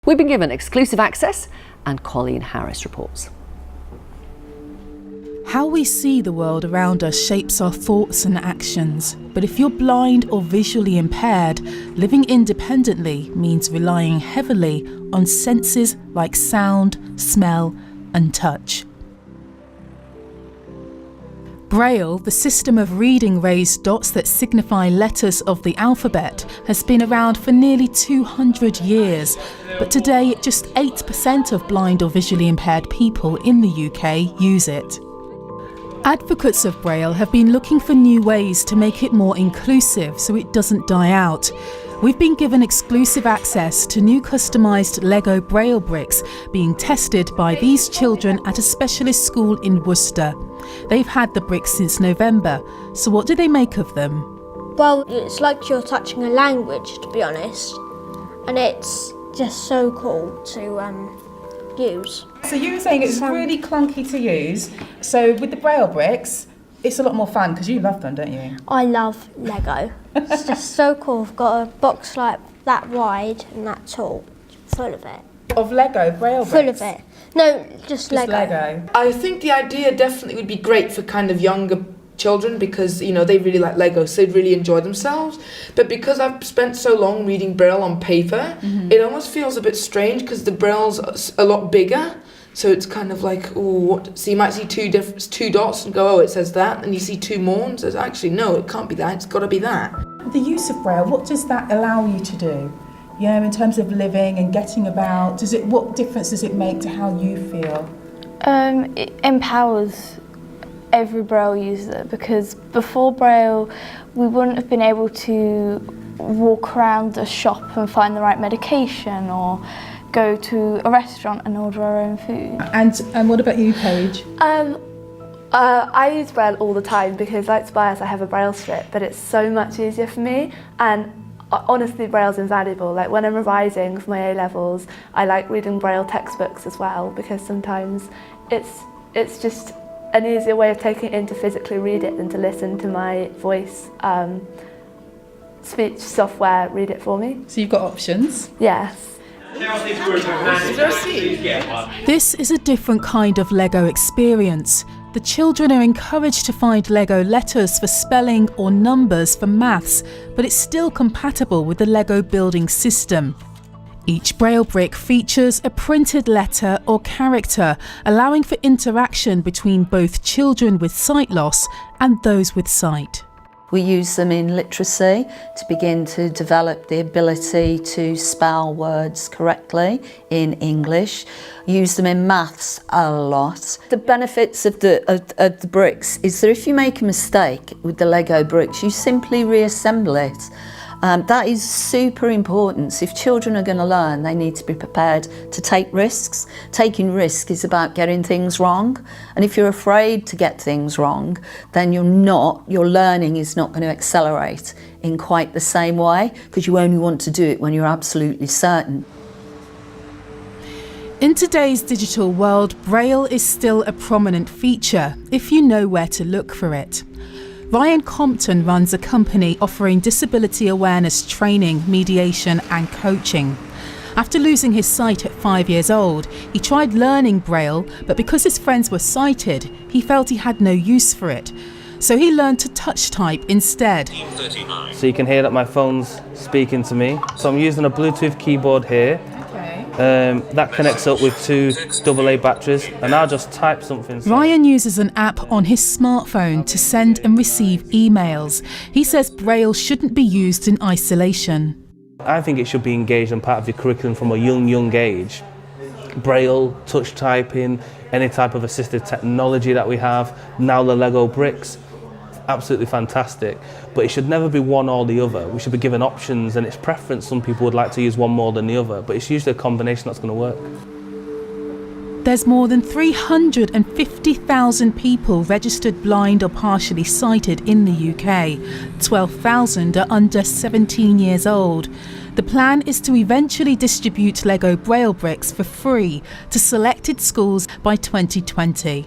We've been given exclusive access, and Colleen Harris reports. How we see the world around us shapes our thoughts and actions. But if you're blind or visually impaired, living independently means relying heavily on senses like sound, smell, and touch. Braille, the system of reading raised dots that signify letters of the alphabet, has been around for nearly 200 years, but today just 8% of blind or visually impaired people in the UK use it. Advocates of Braille have been looking for new ways to make it more inclusive so it doesn't die out. We've been given exclusive access to new customised Lego Braille bricks being tested by these children at a specialist school in Worcester. They've had the bricks since November, so what do they make of them? Well, it's like you're touching a language, to be honest, and it's just so cool to use. So you were saying it's really clunky to use, so with the Braille bricks, it's a lot more fun because you love them, don't you? I love Lego. It's just so cool. I've got a box like that wide and that tall, full of it. Of Lego Braille bricks? Full of it. No, just Lego. I think the idea definitely would be great for kind of younger children because, you know, they really like Lego, so they'd really enjoy themselves. But because I've spent so long reading Braille on paper, it almost feels a bit strange because the Braille's a lot bigger. So it's kind of like, oh, what? So you might see two dots and go, oh, it says that. And you see two more and says, actually, no, it can't be that. It's got to be that. The use of Braille, what does that allow you to do? You know, in terms of living and getting about, what difference does it make to how you feel? It empowers every Braille user because before Braille, we wouldn't have been able to walk around a shop and find the right medication or go to a restaurant and order our own food. And what about you, Paige? I use Braille all the time because, like Tobias, I have a Braille strip, but it's so much easier for me. And honestly, Braille's invaluable. Like when I'm revising for my A-levels, I like reading Braille textbooks as well because sometimes it's just an easier way of taking it in to physically read it than to listen to my voice speech software read it for me. So you've got options? Yes. This is a different kind of Lego experience. The children are encouraged to find Lego letters for spelling or numbers for maths, but it's still compatible with the Lego building system. Each Braille brick features a printed letter or character, allowing for interaction between both children with sight loss and those with sight. We use them in literacy to begin to develop the ability to spell words correctly in English. Use them in maths a lot. The benefits of the bricks is that if you make a mistake with the Lego bricks, you simply reassemble it. That is super important. So if children are going to learn, they need to be prepared to take risks. Taking risk is about getting things wrong. And if you're afraid to get things wrong, then your learning is not going to accelerate in quite the same way because you only want to do it when you're absolutely certain. In today's digital world, Braille is still a prominent feature if you know where to look for it. Ryan Compton runs a company offering disability awareness training, mediation and coaching. After losing his sight at 5 years old, he tried learning Braille, but because his friends were sighted, he felt he had no use for it. So he learned to touch type instead. So you can hear that my phone's speaking to me. So I'm using a Bluetooth keyboard here. That connects up with two AA batteries, and I'll just type something. Ryan uses an app on his smartphone to send and receive emails. He says Braille shouldn't be used in isolation. I think it should be engaged in part of your curriculum from a young age. Braille, touch typing, any type of assistive technology that we have, now the Lego bricks, absolutely fantastic. But it should never be one or the other. We should be given options, and it's preference. Some people would like to use one more than the other, but it's usually a combination that's going to work. There's more than 350,000 people registered blind or partially sighted in the UK. 12,000 are under 17 years old. The plan is to eventually distribute Lego Braille bricks for free to selected schools by 2020.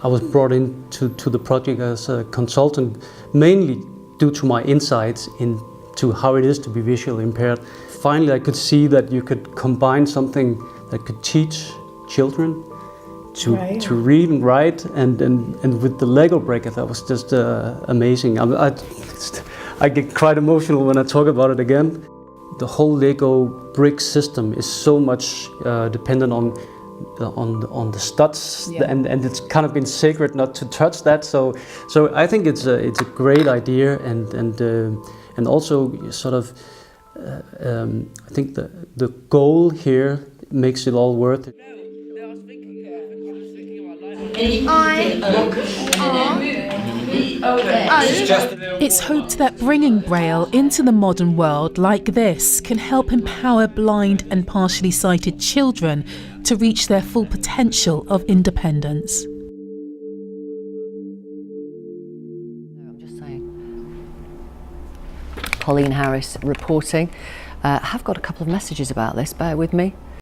I was brought into the project as a consultant, mainly due to my insights into how it is to be visually impaired. finally I could see that you could combine something that could teach children to read and write, and with the Lego brick, that was just amazing. I get quite emotional when I talk about it again. The whole Lego brick system is so much dependent on the studs, and it's kind of been sacred not to touch that. So I think it's a great idea, and also sort of I think the goal here makes it all worth it. It's hoped that bringing Braille into the modern world like this can help empower blind and partially sighted children to reach their full potential of independence. I'm just saying. Colleen Harris reporting. I have got a couple of messages about this, bear with me.